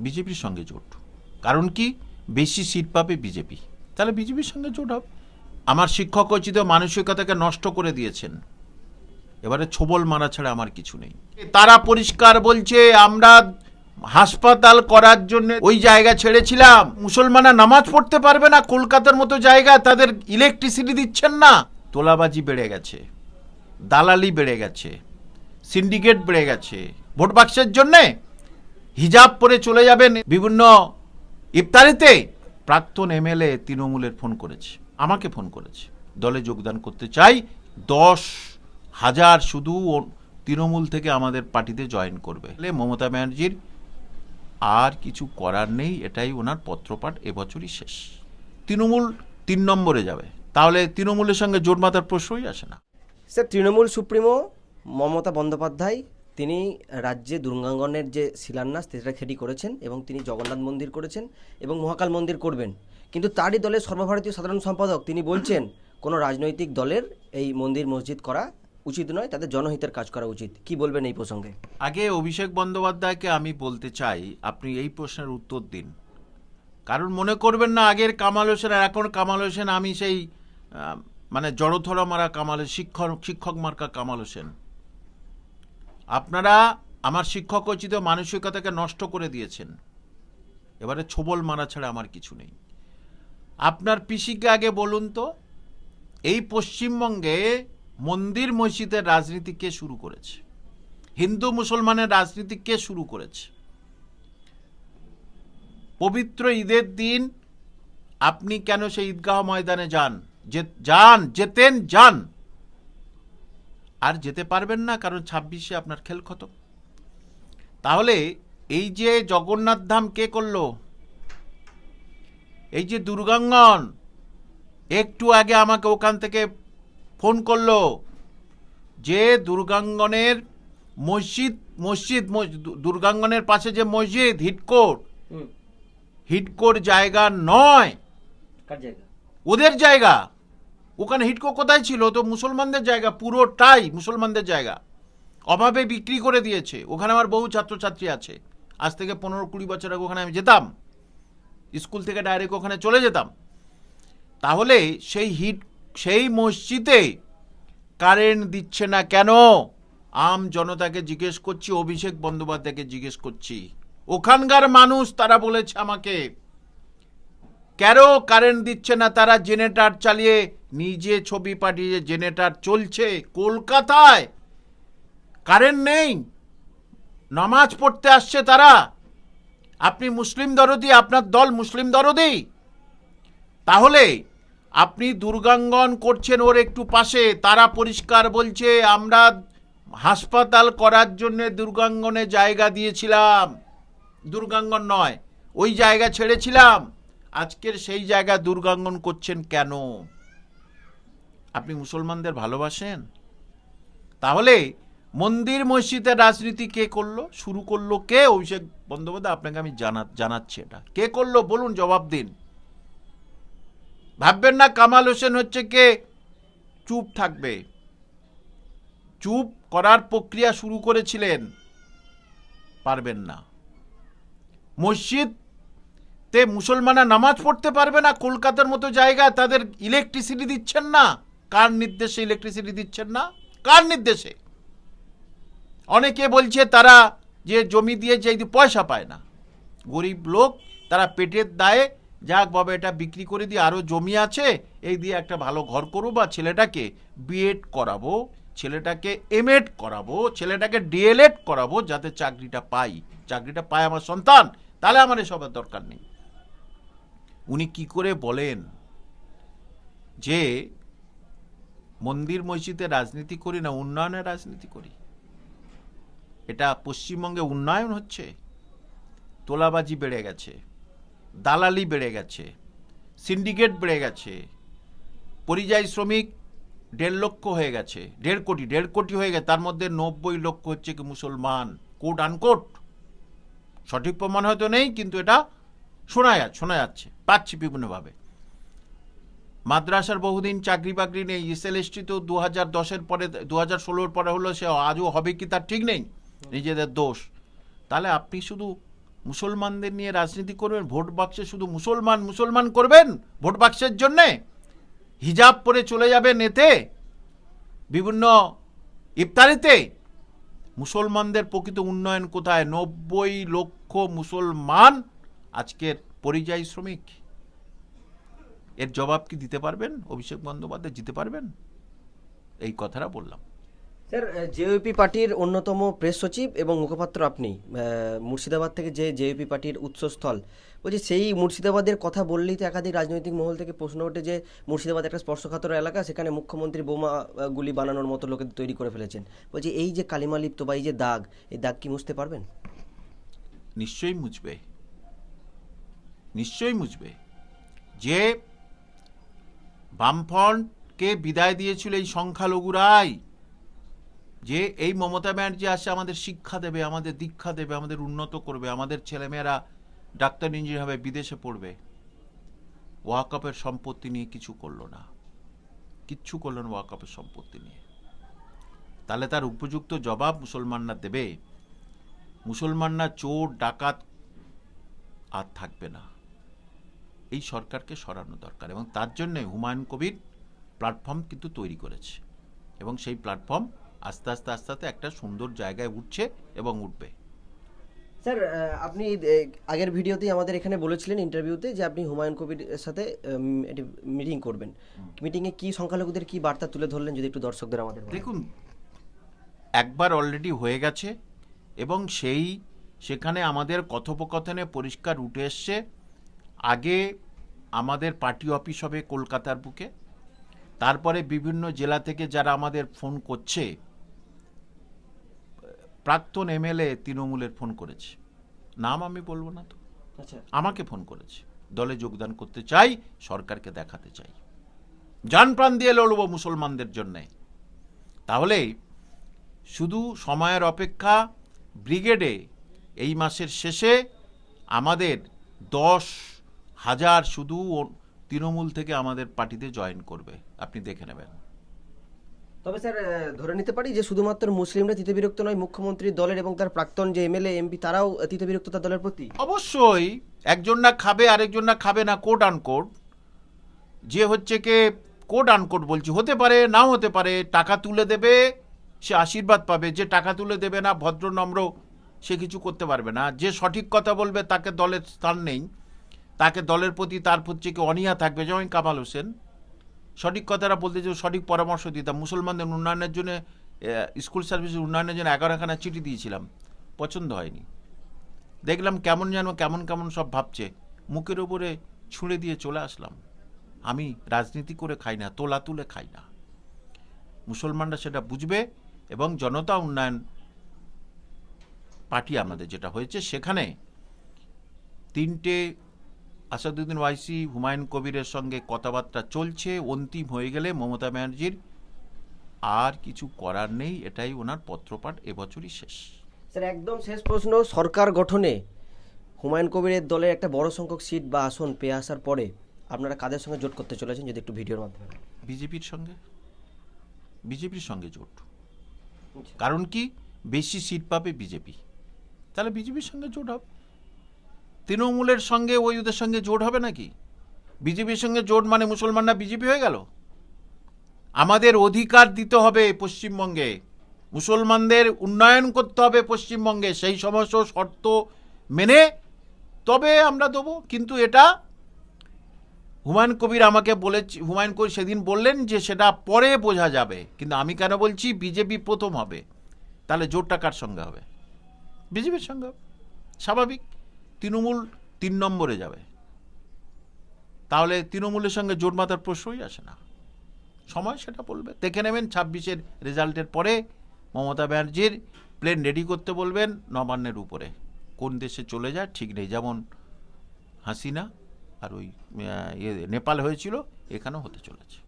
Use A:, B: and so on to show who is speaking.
A: বিজেপির সঙ্গে জোট। কারণ কি, বেশি সিট পাবে বিজেপি, তাহলে বিজেপির সঙ্গে জোট হবে। আমার শিক্ষক উচিত মানসিকতাকে নষ্ট করে দিয়েছেন, এবারে ছোবল মারা ছাড়া আমার কিছু নেই। তারা পরিষ্কার বলছে আমরা হাসপাতাল করার জন্য ওই জায়গা ছেড়েছিলাম। মুসলমানরা নামাজ পড়তে পারবে না, কলকাতার মতো জায়গা, তাদের ইলেকট্রিসিটি দিচ্ছেন না। তোলাবাজি বেড়ে গেছে, দালালি বেড়ে গেছে, সিন্ডিকেট বেড়ে গেছে। ভোট বাক্সের জন্যে হিজাব পরে চলে যাবেন বিভিন্ন ইফতারিতে। প্রাক্তন এমএলএ তৃণমূলের ফোন করেছে, আমাকে ফোন করেছে, দলে যোগদান করতে চাই, 10,000 শুধু তৃণমূল থেকে আমাদের পার্টিতে জয়েন করবে। মমতা ব্যানার্জির আর কিছু করার নেই, এটাই ওনার পত্রপাঠ, এবছরই শেষ। তৃণমূল 3 নম্বরে যাবে, তাহলে তৃণমূলের সঙ্গে জোট বাঁধার প্রশ্নই আসে না।
B: স্যার, তৃণমূল সুপ্রিমো মমতা বন্দ্যোপাধ্যায় তিনি রাজ্যে দুর্গাঙ্গনের যে শিলান্যাস সেটা খেটি করেছেন এবং তিনি জগন্নাথ মন্দির করেছেন এবং মহাকাল মন্দির করবেন, কিন্তু তারই দলের সর্বভারতীয় সাধারণ সম্পাদক তিনি বলছেন কোনো রাজনৈতিক দলের এই মন্দির মসজিদ করা উচিত নয়, তাদের জনহিতের কাজ করা উচিত। কি বলবেন এই প্রসঙ্গে?
A: আগে অভিষেক বন্দ্যোপাধ্যায়কে আমি বলতে চাই, আপনি এই প্রশ্নের উত্তর দিন। কারণ মনে করবেন না আগের কামাল হোসেন আর এখন কামাল হোসেন আমি সেই মানে জড়থরা মারা কামাল, শিক্ষক মার্কা কামাল হোসেন। আপনারা আমার শিক্ষক উচিত মানসিকতাকে নষ্ট করে দিয়েছেন, এবারে ছোবল মারা ছাড়া আমার কিছু নেই। আপনার পিসিকে আগে বলুন তো, এই পশ্চিমবঙ্গে মন্দির মসজিদের রাজনীতি কে শুরু করেছে? হিন্দু মুসলমানের রাজনীতি কে শুরু করেছে? পবিত্র ঈদের দিন আপনি কেন সেই ঈদগাহ ময়দানে যান, আর যেতে পারবেন না, কারণ 26-এ আপনার খেল খতম। তাহলে এই যে জগন্নাথ ধাম কে করলো? এই যে দুর্গাঙ্গন, একটু আগে আমাকে ওখান থেকে ফোন করলো যে দুর্গাঙ্গনের মসজিদ দুর্গাঙ্গনের পাশে যে মসজিদ হিটকোর জায়গা নয়, ওদের জায়গা। ওখানে হিটকো কোথায় ছিল? তো মুসলমানদের জায়গা, পুরোটাই মুসলমানদের জায়গা, অভাবে বিক্রি করে দিয়েছে। ওখানে আমার বহু ছাত্রছাত্রী আছে, আজ থেকে 15-20 বছর আগে ওখানে আমি যেতাম, স্কুল থেকে ডাইরেক্ট ওখানে চলে যেতাম। তাহলে সেই মসজিদে কারেন্ট দিচ্ছে না কেন? আম জনতাকে জিজ্ঞেস করছি, অভিষেক বন্দ্যোপাধ্যায়কে জিজ্ঞেস করছি, ওখানকার মানুষ তারা বলেছে আমাকে কেন কারেন্ট দিচ্ছে না। তারা জেনারেটর চালিয়ে, নিজে ছবি পাঠিয়ে জেনারেটর চলছে, কলকাতায় কারেন্ট নেই, নামাজ পড়তে আসছে তারা। আপনি মুসলিম দরদি, আপনার দল মুসলিম দরদি, তাহলে আপনি দুর্গাঙ্গন করছেন ওর একটু পাশে। তারা পরিষ্কার বলছে আমরা হাসপাতাল করার জন্য দুর্গাঙ্গনে জায়গা দিয়েছিলাম, দুর্গাঙ্গন নয়, ওই জায়গা ছেড়েছিলাম। আজকের সেই জায়গা দুর্গাঙ্গন করছেন কেন? আপনি মুসলমানদের ভালোবাসেন? তাহলে মন্দির মসজিদের রাজনীতি কে করলো, শুরু করলো কে? অভিষেক বন্দ্যোপাধ্যায়। আপনাকে আমি জানাচ্ছি এটা কে করলো, বলুন, জবাব দিন। ভাববেন না কামাল হোসেন হচ্ছে কে চুপ থাকবে। চুপ করার প্রক্রিয়া শুরু করেছিলেন, পারবেন না। মসজিদে মুসলমানরা নামাজ পড়তে পারবে না, কলকাতার মতো জায়গা, তাদের ইলেকট্রিসিটি দিচ্ছেন না। কার নির্দেশে ইলেকট্রিসিটি দিচ্ছেন না? কার নির্দেশে? অনেকে বলছে তারা যে জমি দিয়েছে এই পয়সা পায় না, গরিব লোক, তারা পেটের দায়ে যাক বাবা এটা বিক্রি করে দিয়ে আরও জমি আছে, এই দিয়ে একটা ভালো ঘর করবো, বা ছেলেটাকে বিএড করাবো, ছেলেটাকে এমএড করাবো, ছেলেটাকে ডিএলএড করাবো, যাতে চাকরিটা পায় আমার সন্তান, তাহলে আমার এসবের দরকার নেই। উনি কি করে বলেন যে মন্দির মসজিদে রাজনীতি করি না, উন্নয়নের রাজনীতি করি? এটা পশ্চিমবঙ্গে উন্নয়ন হচ্ছে? তোলাবাজি বেড়ে গেছে, দালালি বেড়ে গেছে, সিন্ডিকেট বেড়ে গেছে, পরিযায়ী শ্রমিক 1.5 লক্ষ হয়ে গেছে, 1.5 কোটি হয়ে গেছে, তার মধ্যে 90 লক্ষ হচ্ছে কি মুসলমান, কোট আনকোট। সঠিক প্রমাণ হয়তো নেই, কিন্তু এটা শোনা যাচ্ছে, পাচ্ছি বিভিন্নভাবে। মাদ্রাসার বহুদিন চাকরি বাকরি নেই, এসএলএসটি তো 2010-এর পরে, 2016-র পরে হলো, সে আজও হবে কি তার ঠিক নেই, নিজেদের দোষ। তাহলে আপনি শুধু মুসলমানদের নিয়ে রাজনীতি করবেন, ভোট বাক্সে শুধু মুসলমান মুসলমান করবেন ভোট বাক্সের জন্যে, হিজাব পরে চলে যাবেন এতে বিভিন্ন ইফতারিতে। মুসলমানদের প্রকৃত উন্নয়ন কোথায়? 90 লক্ষ মুসলমান আজকের পরিযায়ী শ্রমিক। এর জবাব কি দিতে পারবেন? অভিষেক বন্দ্যোপাধ্যায় দিতে পারবেন? এই কথাটা বললাম।
B: স্যার, জেইউপি পার্টির অন্যতম প্রেস সচিব এবং মুখপাত্র আপনি, মুর্শিদাবাদ থেকে যে জেইউপি পার্টির উৎসস্থল, বলছি সেই মুর্শিদাবাদের কথা বললেই তো একাধিক রাজনৈতিক মহল থেকে প্রশ্ন ওঠে যে মুর্শিদাবাদ একটা স্পর্শকাতর এলাকা, সেখানে মুখ্যমন্ত্রী বোমা গুলি বানানোর মতো লোকেদের তৈরি করে ফেলেছেন। বলছি এই যে কালিমালিপ্ত বা এই যে দাগ, এই দাগ কি মুছতে পারবেন?
A: নিশ্চয়ই মুছবে, নিশ্চয়ই মুছবে। যে বামফ্রন্টকে বিদায় দিয়েছিল এই সংখ্যালঘুরাই, যে এই মমতা ব্যানার্জি আসে আমাদের শিক্ষা দেবে, আমাদের দীক্ষা দেবে, আমাদের উন্নত করবে, আমাদের ছেলেমেয়েরা ডাক্তার ইঞ্জিনিয়ার হবে, বিদেশে পড়বে, ওয়াকফের সম্পত্তি নিয়ে কিছু করলো না, কিচ্ছু করলো না ওয়াকফের সম্পত্তি নিয়ে। তাহলে তার উপযুক্ত জবাব মুসলমানরা দেবে। মুসলমানরা চোর ডাকাত আর থাকবে না। এই সরকারকে সরানো দরকার, এবং তার জন্য হুমায়ুন কবির প্ল্যাটফর্ম কিন্তু তৈরি করেছে, এবং সেই প্ল্যাটফর্ম আস্তে আস্তে আস্তে আস্তে একটা সুন্দর জায়গায় উঠছে এবং উঠবে।
B: স্যার, আপনি আগের ভিডিওতেই আমাদের এখানে বলেছিলেন ইন্টারভিউতে যে আপনি হুমায়ুন কবির সাথে একটি মিটিং করবেন। মিটিংয়ে কি সংখ্যালঘুদের কি বার্তা তুলে ধরলেন যদি একটু দর্শকদের আমাদের বলেন।
A: দেখুন, একবার অলরেডি হয়ে গেছে, এবং সেখানে আমাদের কথোপকথনে পরিষ্কার উঠে এসছে। আগে আমাদের পার্টি অফিস হবে কলকাতার বুকে, তারপরে বিভিন্ন জেলা থেকে যারা আমাদের ফোন করছে, প্রাক্তন এমএলএ তৃণমূলের ফোন করেছে, নাম আমি বলবো না তো,
B: আচ্ছা,
A: আমাকে ফোন করেছে, দলে যোগদান করতে চাই, সরকারকে দেখাতে চাই, জান প্রাণ দিয়ে লড়বো মুসলমানদের জন্যে। তাহলে শুধু সময়ের অপেক্ষা। ব্রিগেডে এই মাসের শেষে আমাদের 10,000 শুধু তৃণমূল থেকে আমাদের পার্টিতে জয়েন করবে, আপনি দেখে নেবেন।
B: তবে স্যার, ধরে নিতে পারি যে শুধুমাত্র মুসলিমরা তিতবিরক্ত নয়, মুখ্যমন্ত্রীর দলের এবং তার প্রাক্তন যে এমএলএ এমপি তারাও তিতবিরক্ত তার দলের প্রতি।
A: অবশ্যই, একজন না খাবে আরেকজন না খাবে না, কোট আনকোট। যে হচ্ছে কে কোট আনকোট বলছি, হতে পারে নাও হতে পারে, টাকা তুলে দেবে সে আশীর্বাদ পাবে, যে টাকা তুলে দেবে না ভদ্র নম্র সে কিছু করতে পারবে না। যে সঠিক কথা বলবে তাকে দলের স্থান নেই, তাকে দলের প্রতি তার হচ্ছে কি অনীহা থাকবে। যেমন কামাল হোসেন সঠিক কথাটা বলতে যে সঠিক পরামর্শ দিতাম, মুসলমানদের উন্নয়নের জন্য স্কুল সার্ভিসের উন্নয়নের জন্য 11খানা চিঠি দিয়েছিলাম, পছন্দ হয়নি। দেখলাম কেমন যেন কেমন কেমন সব ভাবছে, মুখের উপরে ছুঁড়ে দিয়ে চলে আসলাম। আমি রাজনীতি করে খাই না, তোলা তুলে খাই না। মুসলমানরা সেটা বুঝবে, এবং জনতা উন্নয়ন পার্টি আমাদের যেটা হয়েছে, সেখানে 3টে আসাদুদ্দিন ওয়াইসি হুমায়ুন কবিরের সঙ্গে কথাবার্তা চলছে, অন্তিম হয়ে গেলে মমতা ব্যানার্জির আর কিছু করার নেই, এটাই ওনার পত্রপাঠ এবছরই শেষ।
B: স্যার, একদম শেষ প্রশ্ন, সরকার গঠনে হুমায়ুন কবিরের দলের একটা বড় সংখ্যক সিট বা আসন পেয়ে আসার পরে আপনারা কাদের সঙ্গে জোট করতে চলেছেন যদি একটু ভিডিওর মাধ্যমে।
A: বিজেপির সঙ্গে জোট। কারণ কি, বেশি সিট পাবে বিজেপি, তাহলে বিজেপির সঙ্গে জোট হবে। তৃণমূলের সঙ্গে ওদের সঙ্গে জোট হবে নাকি? বিজেপির সঙ্গে জোট মানে মুসলমানরা বিজেপি হয়ে গেল? আমাদের অধিকার দিতে হবে পশ্চিমবঙ্গে, মুসলমানদের উন্নয়ন করতে হবে পশ্চিমবঙ্গে, সেই সমস্ত শর্ত মেনে তবে আমরা দেবো। কিন্তু এটা হুমায়ুন কবির আমাকে বলেছে, হুমায়ুন কবির সেদিন বললেন যে সেটা পরে বোঝা যাবে, কিন্তু আমি কেন বলছি বিজেপি প্রথম হবে। তাহলে জোটটা কার সঙ্গে হবে? বিজেপির সঙ্গে হবে, স্বাভাবিক। তৃণমূল 3 নম্বরে যাবে, তাহলে তৃণমূলের সঙ্গে জোট মাতার প্রশ্নই আসে না। সময় সেটা বলবে, দেখে নেবেন 26-এর রেজাল্টের পরে মমতা ব্যানার্জির প্লেন রেডি করতে বলবেন নবান্নের উপরে, কোন দেশে চলে যায় ঠিক নেই। যেমন হাসিনা আর ওই নেপাল হয়েছিল, এখানেও হতে চলেছে।